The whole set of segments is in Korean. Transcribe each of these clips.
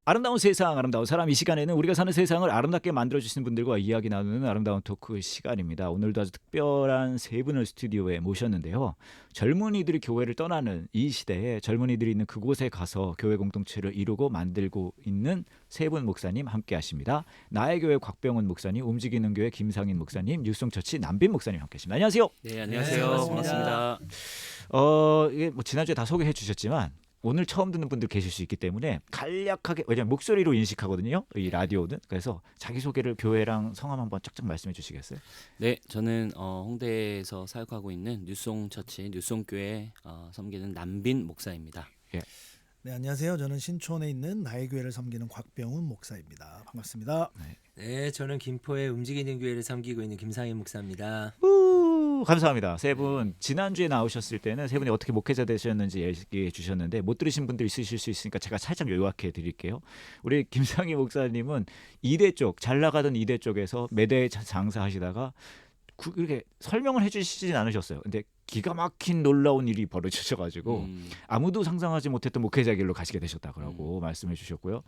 아름다운 세상, 아름다운 사람. 이 시간에는 우리가 사는 세상을 아름답게 만들어주시는 분들과 이야기 나누는 아름다운 토크 시간입니다. 오늘도 아주 특별한 세 분을 스튜디오에 모셨는데요. 젊은이들이 교회를 떠나는 이 시대에 젊은이들이 있는 그곳에 가서 교회 공동체를 이루고 만들고 있는 세 분 목사님 함께 하십니다. 나의 교회 곽병훈 목사님, 움직이는 교회 김상인 목사님, 뉴송처치 남빈 목사님 함께 하십니다. 안녕하세요. 네, 안녕하세요. 반갑습니다. 반갑습니다. 이게 뭐 지난주에 다 소개해 주셨지만 오늘 처음 듣는 분들 계실 수 있기 때문에 간략하게, 왜냐면 목소리로 인식하거든요, 이 라디오는. 그래서 자기소개를, 교회랑 성함 한번 쫙쫙 말씀해 주시겠어요? 네, 저는 홍대에서 사역하고 있는 뉴송처치 뉴송교회 섬기는 남빈 목사입니다. 네, 안녕하세요. 저는 신촌에 있는 나의 교회를 섬기는 곽병훈 목사입니다. 반갑습니다. 네, 저는 김포의 움직이는 교회를 섬기고 있는 김상인 목사입니다. 감사합니다. 세 분 지난주에 나오셨을 때는 세 분이 어떻게 목회자 되셨는지 얘기해 주셨는데 못 들으신 분들 있으실 수 있으니까 제가 살짝 요약해 드릴게요. 우리 김상희 목사님은 이대 쪽, 잘 나가던 이대 쪽에서 매대 장사하시다가 그렇게 설명을 해주시진 않으셨어요. 근데 기가 막힌 놀라운 일이 벌어지셔가지고 아무도 상상하지 못했던 목회자 길로 가시게 되셨다고 말씀해 주셨고요.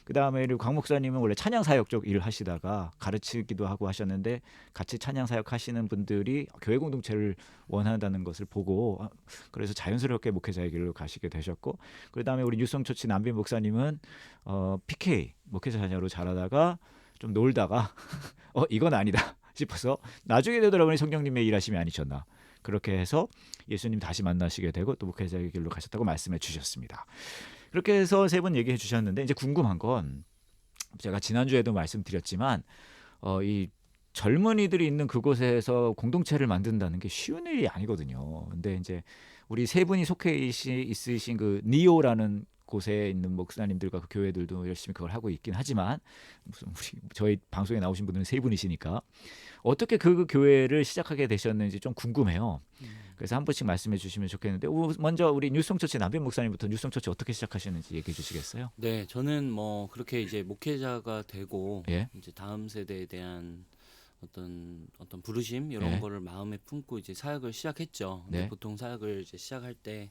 그 다음에 곽 목사님은 원래 찬양 사역 쪽 일을 하시다가 가르치기도 하고 하셨는데 같이 찬양 사역 하시는 분들이 교회 공동체를 원한다는 것을 보고 그래서 자연스럽게 목회자의 길로 가시게 되셨고, 그 다음에 우리 뉴성처치 남빈 목사님은 PK 목회자 자녀로 자라다가 좀 놀다가 이건 아니다 싶어서 나중에 되돌아보니 성령님의 일하심이 아니셨나, 그렇게 해서 예수님 다시 만나시게 되고 또 목회자의 길로 가셨다고 말씀해 주셨습니다. 그렇게 해서 세 분 얘기해 주셨는데, 이제 궁금한 건 제가 지난주에도 말씀드렸지만 이 젊은이들이 있는 그곳에서 공동체를 만든다는 게 쉬운 일이 아니거든요. 근데 이제 우리 세 분이 속해 있으신 그 니오라는 곳에 있는 목사님들과 그 교회들도 열심히 그걸 하고 있긴 하지만, 무슨 저희 방송에 나오신 분들은 세 분이시니까 어떻게 그 교회를 시작하게 되셨는지 좀 궁금해요. 그래서 한 번씩 말씀해 주시면 좋겠는데, 먼저 우리 뉴성처치 남빈 목사님부터 뉴성처치 어떻게 시작하셨는지 얘기해 주시겠어요? 네, 저는 뭐 그렇게 이제 목회자가 되고 예. 이제 다음 세대에 대한 어떤 부르심 이런 예. 거를 마음에 품고 이제 사역을 시작했죠. 근데 네. 보통 사역을 이제 시작할 때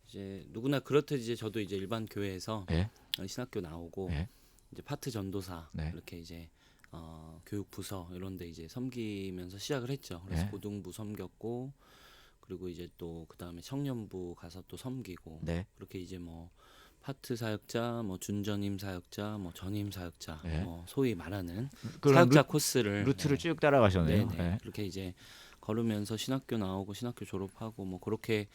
이제 누구나 그렇듯 이제 저도 이제 일반 교회에서 예. 신학교 나오고 예. 이제 파트 전도사 네. 이렇게 이제 교육 부서 이런데 이제 섬기면서 시작을 했죠. 그래서 네. 고등부 섬겼고, 그리고 이제 또 그 다음에 청년부 가서 또 섬기고, 네. 그렇게 이제 뭐 파트 사역자, 뭐 준전임 사역자, 뭐 전임 사역자, 네. 뭐 소위 말하는 그런 사역자 코스를 루트를 쭉 따라가셨네요. 네네. 네. 그렇게 이제 걸으면서 신학교 나오고 신학교 졸업하고 뭐 그렇게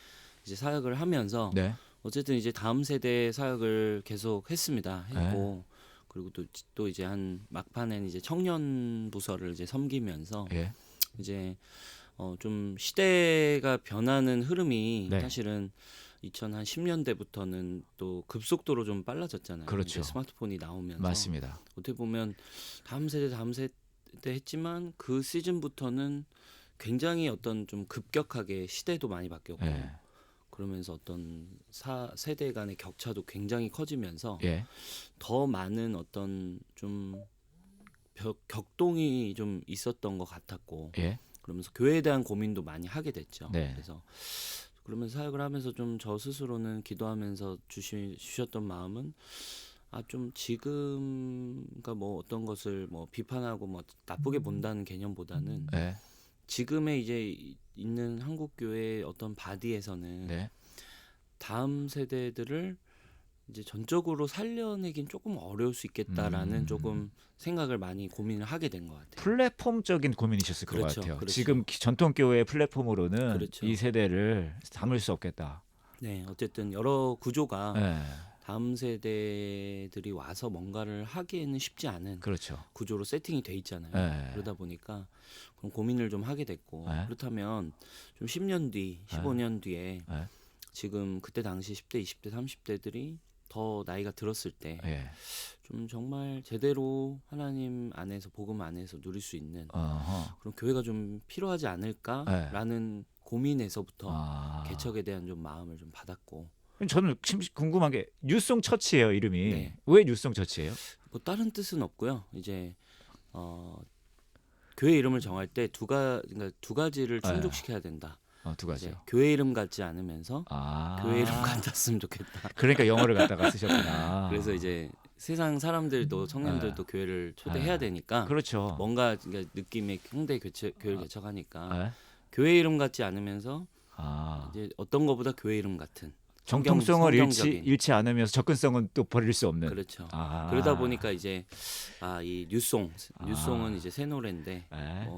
이제 사역을 하면서 네. 어쨌든 이제 다음 세대 사역을 계속 했습니다. 했고, 그리고 또 이제 한 막판엔 이제 청년 부서를 이제 섬기면서 예. 이제 좀 시대가 변하는 흐름이 네. 사실은 2010년대부터는 또 급속도로 좀 빨라졌잖아요. 그렇죠. 이제 스마트폰이 나오면서 맞습니다. 어떻게 보면 다음 세대 했지만 그 시즌부터는 굉장히 어떤 좀 급격하게 시대도 많이 바뀌었고, 예. 그러면서 어떤 세대 간의 격차도 굉장히 커지면서 예. 더 많은 어떤 좀 격동이 좀 있었던 것 같았고, 예. 그러면서 교회에 대한 고민도 많이 하게 됐죠. 네. 그래서 그러면서 사역을 하면서 좀 저 스스로는 기도하면서 주셨던 마음은 좀 지금, 그러니까 뭐 어떤 것을 뭐 비판하고 뭐 나쁘게 본다는 개념보다는 예. 지금의 이제 있는 한국 교회의 어떤 바디에서는 네. 다음 세대들을 이제 전적으로 살려내긴 조금 어려울 수 있겠다라는 조금 생각을 많이 고민을 하게 된 것 같아요. 플랫폼적인 고민이셨을 것 그렇죠, 같아요. 그렇죠. 지금 전통 교회 플랫폼으로는 그렇죠. 이 세대를 담을 수 없겠다. 네, 어쨌든 여러 구조가 예. 다음 세대들이 와서 뭔가를 하기에는 쉽지 않은 그렇죠. 구조로 세팅이 돼 있잖아요. 네. 그러다 보니까 그런 고민을 좀 하게 됐고, 네. 그렇다면 좀 10년 뒤, 15년 뒤에 네. 지금 그때 당시 10대, 20대, 30대들이 더 나이가 들었을 때 좀 예. 정말 제대로 하나님 안에서, 복음 안에서 누릴 수 있는 어허. 그런 교회가 좀 필요하지 않을까라는 고민에서부터 개척에 대한 좀 마음을 좀 받았고. 저는 궁금한 게 뉴송 처치예요, 이름이. 네. 왜 뉴송 처치예요? 뭐 다른 뜻은 없고요. 이제 교회 이름을 정할 때 그러니까 두 가지를 충족시켜야 된다. 두 이제 가지요. 교회 이름 같지 않으면서 교회 이름 같았으면 좋겠다. 그러니까 영어를 갖다가 쓰셨구나. 그래서 이제 세상 사람들도 청년들도 교회를 초대해야 되니까 그렇죠. 뭔가 그러니까 느낌의 홍대 교회를 개척하니까 네. 교회 이름 같지 않으면서 아, 이제 어떤 것보다 교회 이름 같은 정통성을 성경적인. 잃지 않으면서 접근성은 또 버릴 수 없는. 그렇죠. 아. 그러다 보니까 이제 이 뉴송은 이제 새 노래인데 네.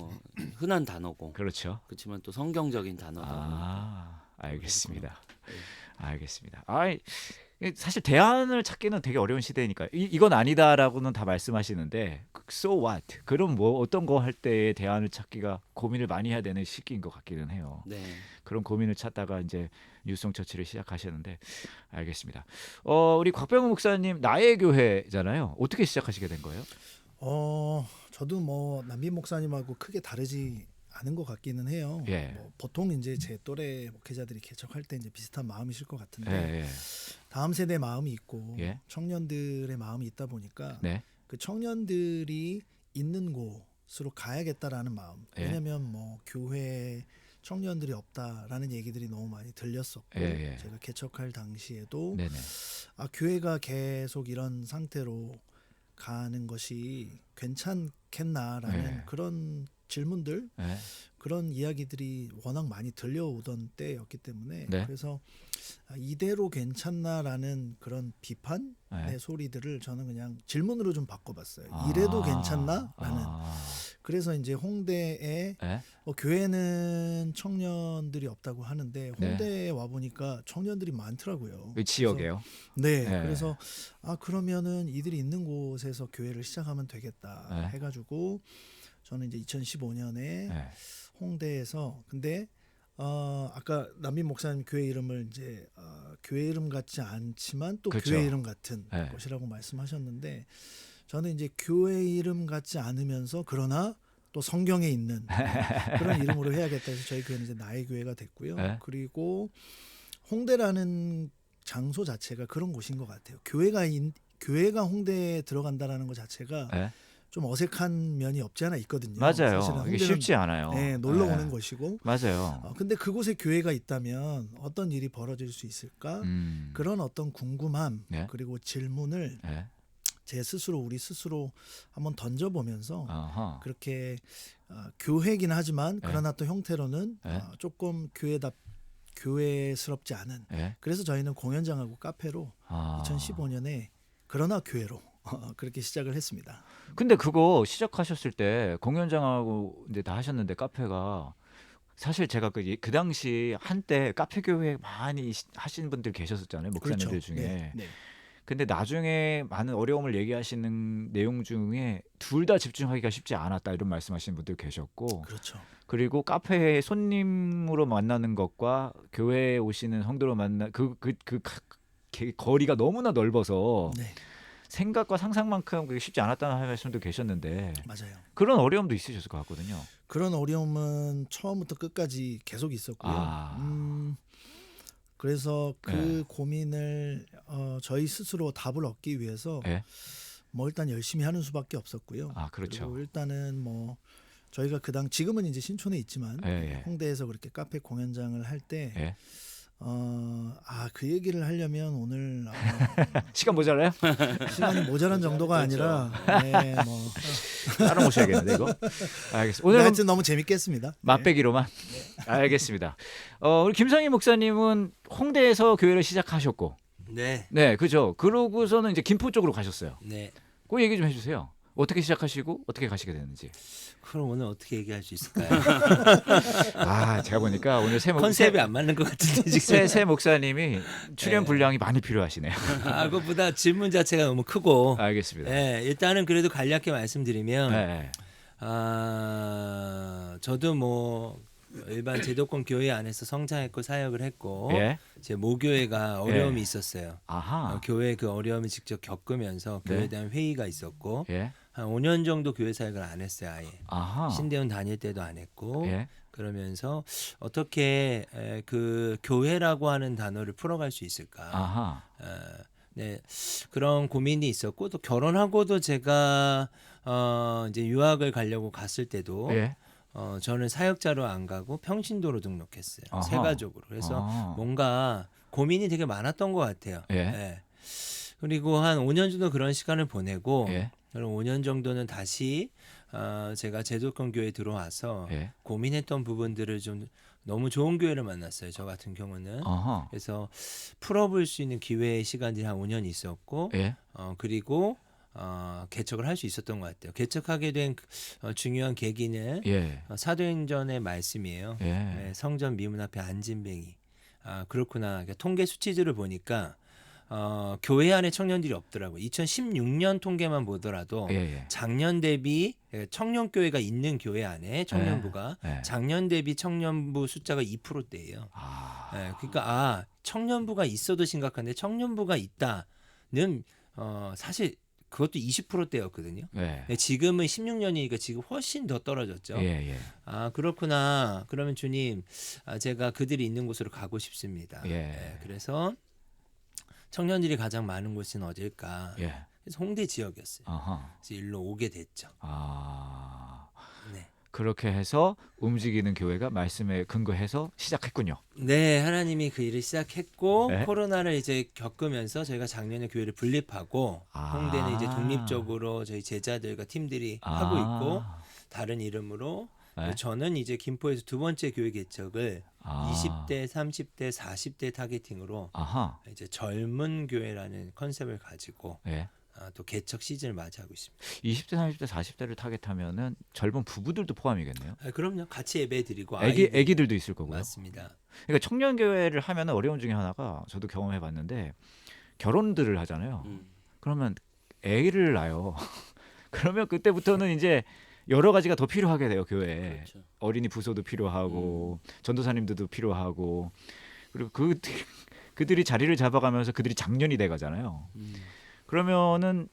흔한 단어고 그렇죠. 그렇지만 또 성경적인 단어다 보니까 아, 알겠습니다. 네. 알겠습니다. 사실 대안을 찾기는 되게 어려운 시대니까 이건 아니다라고는 다 말씀하시는데 so what? 그럼 뭐 어떤 거 할 때에 대안을 찾기가 고민을 많이 해야 되는 시기인 것 같기는 해요. 네. 그런 고민을 찾다가 이제 뉴송 처치를 시작하셨는데 알겠습니다. 우리 곽병훈 목사님 나의 교회잖아요. 어떻게 시작하시게 된 거예요? 저도 뭐 남빈 목사님하고 크게 다르지 않은 것 같기는 해요. 예. 뭐 보통 이제 제 또래 목회자들이 개척할 때 이제 비슷한 마음이실 것 같은데 예, 예. 다음 세대 마음이 있고 예. 청년들의 마음이 있다 보니까 네. 그 청년들이 있는 곳으로 가야겠다라는 마음. 예. 왜냐하면 뭐 교회 청년들이 없다라는 얘기들이 너무 많이 들렸었고 예, 예. 제가 개척할 당시에도 네네. 교회가 계속 이런 상태로 가는 것이 괜찮겠나라는 예. 그런 질문들 네. 그런 이야기들이 워낙 많이 들려오던 때였기 때문에 네. 그래서 이대로 괜찮나라는 그런 비판의 네. 소리들을 저는 그냥 질문으로 좀 바꿔봤어요. 아. 이래도 괜찮나라는. 아. 그래서 이제 홍대에 네. 교회는 청년들이 없다고 하는데 네. 홍대에 와 보니까 청년들이 많더라고요. 이 지역에요. 네, 네. 그래서 그러면은 이들이 있는 곳에서 교회를 시작하면 되겠다 네. 해가지고 저는 이제 2015년에 네. 홍대에서 근데 아까 남빈 목사님 교회 이름을 이제 교회 이름 같지 않지만 또 그렇죠. 교회 이름 같은 네. 곳이라고 말씀하셨는데 저는 이제 교회 이름 같지 않으면서 그러나 또 성경에 있는 그런 이름으로 해야겠다 해서 저희 교회는 이제 나의 교회가 됐고요. 네. 그리고 홍대라는 장소 자체가 그런 곳인 것 같아요. 교회가 홍대에 들어간다라는 것 자체가 네. 좀 어색한 면이 없지 않아 있거든요. 맞아요. 사실은 이게 홍대는 쉽지 않아요. 네, 놀러 네. 오는 곳이고. 맞아요. 근데 그곳에 교회가 있다면 어떤 일이 벌어질 수 있을까? 그런 어떤 궁금함 네. 그리고 질문을 네. 우리 스스로 한번 던져보면서 아하. 그렇게 교회긴 하지만 네. 그러나 또 형태로는 네. 조금 교회스럽지 않은. 네. 그래서 저희는 공연장하고 카페로 아. 2015년에 그러나 교회로 그렇게 시작을 했습니다. 근데 그거 시작하셨을 때 공연장하고 이제 다 하셨는데 카페가 사실 제가 그 당시 한때 카페 교회 많이 하시는 분들 계셨었잖아요. 목사님들 그렇죠. 중에. 네, 네. 근데 나중에 많은 어려움을 얘기하시는 내용 중에 둘 다 집중하기가 쉽지 않았다 이런 말씀하시는 분들 계셨고 그렇죠. 그리고 카페에 손님으로 만나는 것과 교회에 오시는 성도로 만나 거리가 너무나 넓어서 네, 생각과 상상만큼 그게 쉽지 않았다는 말씀도 계셨는데 맞아요. 그런 어려움도 있으셨을 것 같거든요. 그런 어려움은 처음부터 끝까지 계속 있었고요. 아. 그래서 그 네. 고민을 저희 스스로 답을 얻기 위해서 예. 뭐 일단 열심히 하는 수밖에 없었고요. 아, 그렇죠. 그리고 일단은 뭐 저희가 지금은 이제 신촌에 있지만 예, 예. 홍대에서 그렇게 카페 공연장을 할 때 예. 그 얘기를 하려면 오늘 시간 모자라요? 시간이 모자란 정도가 아니라 네, 뭐 따로 모셔야겠는데 이거. 알겠습니다. 오늘은 하여튼 너무 재밌게 했습니다. 네. 맛배기로만. 알겠습니다. 우리 김상희 목사님은 홍대에서 교회를 시작하셨고, 네. 네, 그죠. 그러고서는 이제 김포 쪽으로 가셨어요. 네. 그 얘기 좀 해주세요. 어떻게 시작하시고 어떻게 가시게 됐는지. 그럼 오늘 어떻게 얘기할 수 있을까요? 제가 보니까 오늘 컨셉이 안 맞는 것 같은데 지금. 새 목사님이 출연 네. 분량이 많이 필요하시네요. 그것보다 질문 자체가 너무 크고. 알겠습니다. 네, 일단은 그래도 간략히 말씀드리면 네. 저도 뭐 일반 제도권 교회 안에서 성장했고 사역을 했고 예. 제 모교회가 어려움이 있었어요. 아하. 교회 그 어려움을 직접 겪으면서 네. 교회에 대한 회의가 있었고 예. 한 5년 정도 교회 사역을 안 했어요. 아예. 아하. 신대원 다닐 때도 안 했고 예. 그러면서 어떻게 그 교회라고 하는 단어를 풀어갈 수 있을까? 아하. 네, 그런 고민이 있었고 또 결혼하고도 제가 이제 유학을 가려고 갔을 때도 예. 저는 사역자로 안 가고 평신도로 등록했어요. 아하. 세 가족으로. 그래서 뭔가 고민이 되게 많았던 것 같아요. 예. 네. 그리고 한 5년 정도 그런 시간을 보내고 예. 그럼 5년 정도는 다시 제가 제도권 교회에 들어와서 예. 고민했던 부분들을 좀 너무 좋은 교회를 만났어요. 저 같은 경우는. 어허. 그래서 풀어볼 수 있는 기회의 시간들이 한 5년 있었고 예. 그리고 개척을 할 수 있었던 것 같아요. 개척하게 된 중요한 계기는 예. 사도행전의 말씀이에요. 예. 네, 성전 미문 앞에 앉은뱅이. 그렇구나. 그러니까 통계 수치들을 보니까 교회 안에 청년들이 없더라고요. 2016년 통계만 보더라도 예. 예. 작년 대비 청년 교회가 있는 교회 안에 청년부가 예. 작년 대비 청년부 숫자가 2%대예요. 아. 그러니까 청년부가 있어도 심각한데 청년부가 있다는 사실 그것도 20%대였거든요. 예. 지금은 16년이니까 지금 훨씬 더 떨어졌죠. 예. 예. 그렇구나. 그러면 주님, 제가 그들이 있는 곳으로 가고 싶습니다. 예. 그래서 청년들이 가장 많은 곳은 어딜까? 예. 그래서 홍대 지역이었어요. 어허. 그래서 일로 오게 됐죠. 네. 그렇게 해서 움직이는 교회가 말씀에 근거해서 시작했군요. 네, 하나님이 그 일을 시작했고 네. 코로나를 이제 겪으면서 저희가 작년에 교회를 분립하고 홍대는 이제 독립적으로 저희 제자들과 팀들이 하고 있고 다른 이름으로 네. 저는 이제 김포에서 두 번째 교회 개척을 아. 20대, 30대, 40대 타겟팅으로 아하. 이제 젊은 교회라는 컨셉을 가지고 예. 또 개척 시즌을 맞이하고 있습니다. 20대, 30대, 40대를 타겟하면은 젊은 부부들도 포함이겠네요. 그럼요. 같이 예배 드리고 애기들도 있을 거고요. 맞습니다. 그러니까 청년 교회를 하면은 어려운 중에 하나가 저도 경험해 봤는데 결혼들을 하잖아요. 그러면 애를 낳아요. 그러면 그때부터는 이제 여러 가지가 더 필요하게 돼요, 교회에. 그렇죠. 어린이 부소도 필요하고 전도사님들도 필요하고 그리고 그들이 자리를 잡아가면서 그들이 장년이 돼 가잖아요. 그러면은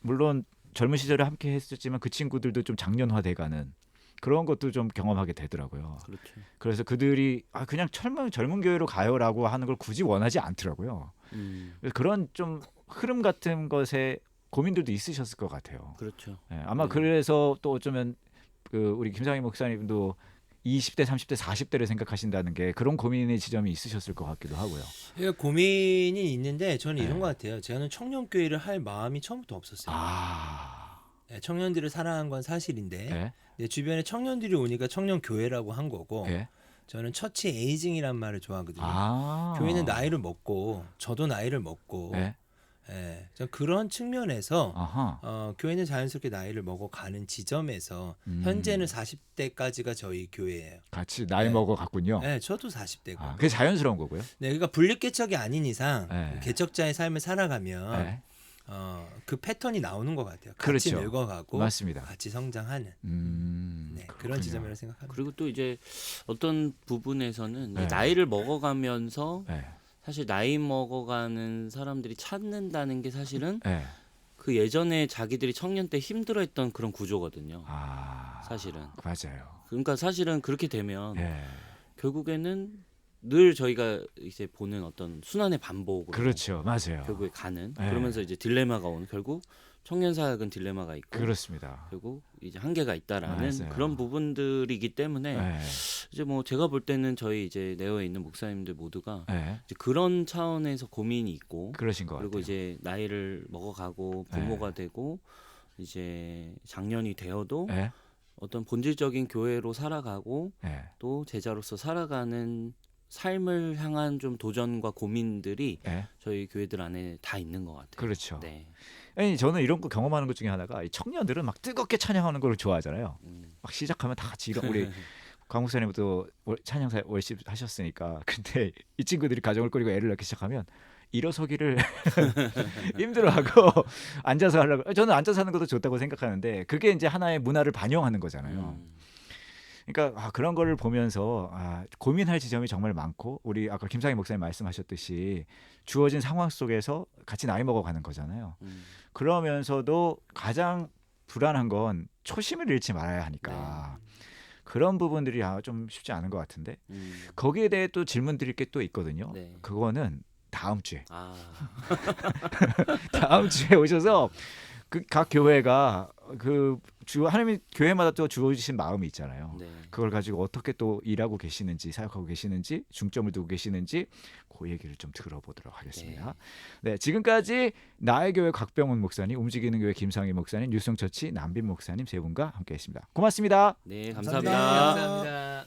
물론 젊은 시절에 함께 했었지만 그 친구들도 좀 장년화돼 가는 그런 것도 좀 경험하게 되더라고요. 그렇죠. 그래서 그들이 그냥 젊은 교회로 가요라고 하는 걸 굳이 원하지 않더라고요. 그래서 그런 좀 흐름 같은 것에 고민들도 있으셨을 것 같아요. 그렇죠. 예, 아마 네. 그래서 또 어쩌면 우리 김상희 목사님도 20대, 30대, 40대를 생각하신다는 게 그런 고민의 지점이 있으셨을 것 같기도 하고요. 그러니까 고민이 있는데 저는 네. 이런 것 같아요. 저는 청년 교회를 할 마음이 처음부터 없었어요. 청년들을 사랑한 건 사실인데 예, 내 주변에 청년들이 오니까 청년 교회라고 한 거고 예. 저는 처치 에이징이란 말을 좋아하거든요. 교회는 나이를 먹고 저도 나이를 먹고 예. 저는 그런 측면에서 아하. 교회는 자연스럽게 나이를 먹어가는 지점에서 현재는 40대까지가 저희 교회예요. 같이 나이 네. 먹어 갔군요. 네, 저도 40대고. 그게 자연스러운 거고요. 네, 그러니까 분립개척이 아닌 이상 네. 개척자의 삶을 살아가면 네. 그 패턴이 나오는 것 같아요. 같이 그렇죠. 늙어가고 맞습니다. 같이 성장하는 네, 그런 그렇군요. 지점이라고 생각합니다. 그리고 또 이제 어떤 부분에서는 네. 나이를 먹어가면서 네. 사실 나이 먹어가는 사람들이 찾는다는 게 사실은 네. 그 예전에 자기들이 청년 때 힘들어했던 그런 구조거든요. 사실은. 맞아요. 그러니까 사실은 그렇게 되면 네. 결국에는 늘 저희가 이제 보는 어떤 순환의 반복으로 그렇죠. 맞아요. 결국에 가는 네. 그러면서 이제 딜레마가 오는 결국 청년 사역은 딜레마가 있고 그렇습니다. 결국 이제 한계가 있다라는 맞아요. 그런 부분들이기 때문에 네. 이제 뭐 제가 볼 때는 저희 이제 네어에 있는 목사님들 모두가 네. 이제 그런 차원에서 고민이 있고 그러신 것 그리고 같아요. 이제 나이를 먹어가고 부모가 되고 이제 장년이 되어도 네. 어떤 본질적인 교회로 살아가고 네. 또 제자로서 살아가는 삶을 향한 좀 도전과 고민들이 네. 저희 교회들 안에 다 있는 것 같아요. 그렇죠. 네. 아니 저는 이런 거 경험하는 것 중에 하나가 이 청년들은 막 뜨겁게 찬양하는 걸 좋아하잖아요. 음. 막 시작하면 다 같이 우리 강 목사님도 찬양사 월십 하셨으니까 근데 이 친구들이 가정을 꾸리고 애를 낳기 시작하면 일어서기를 힘들어하고 앉아서 하려고 저는 앉아서 하는 것도 좋다고 생각하는데 그게 이제 하나의 문화를 반영하는 거잖아요. 그러니까 그런 거를 보면서 고민할 지점이 정말 많고 우리 아까 김상희 목사님 말씀하셨듯이 주어진 상황 속에서 같이 나이 먹어가는 거잖아요. 그러면서도 가장 불안한 건 초심을 잃지 말아야 하니까 그런 부분들이 좀 쉽지 않은 것 같은데 거기에 대해 또 질문 드릴 게 또 있거든요. 네. 그거는 다음 주에 아, 다음 주에 오셔서 그 각 교회가 하나님이 교회마다 또 주어주신 마음이 있잖아요. 네. 그걸 가지고 어떻게 또 일하고 계시는지 사역하고 계시는지 중점을 두고 계시는지 그 얘기를 좀 들어보도록 하겠습니다. 네, 지금까지 나의 교회 곽병훈 목사님, 움직이는 교회 김상희 목사님, 뉴성처치 남빈 목사님 세 분과 함께했습니다. 고맙습니다. 네, 감사합니다. 감사합니다. 감사합니다.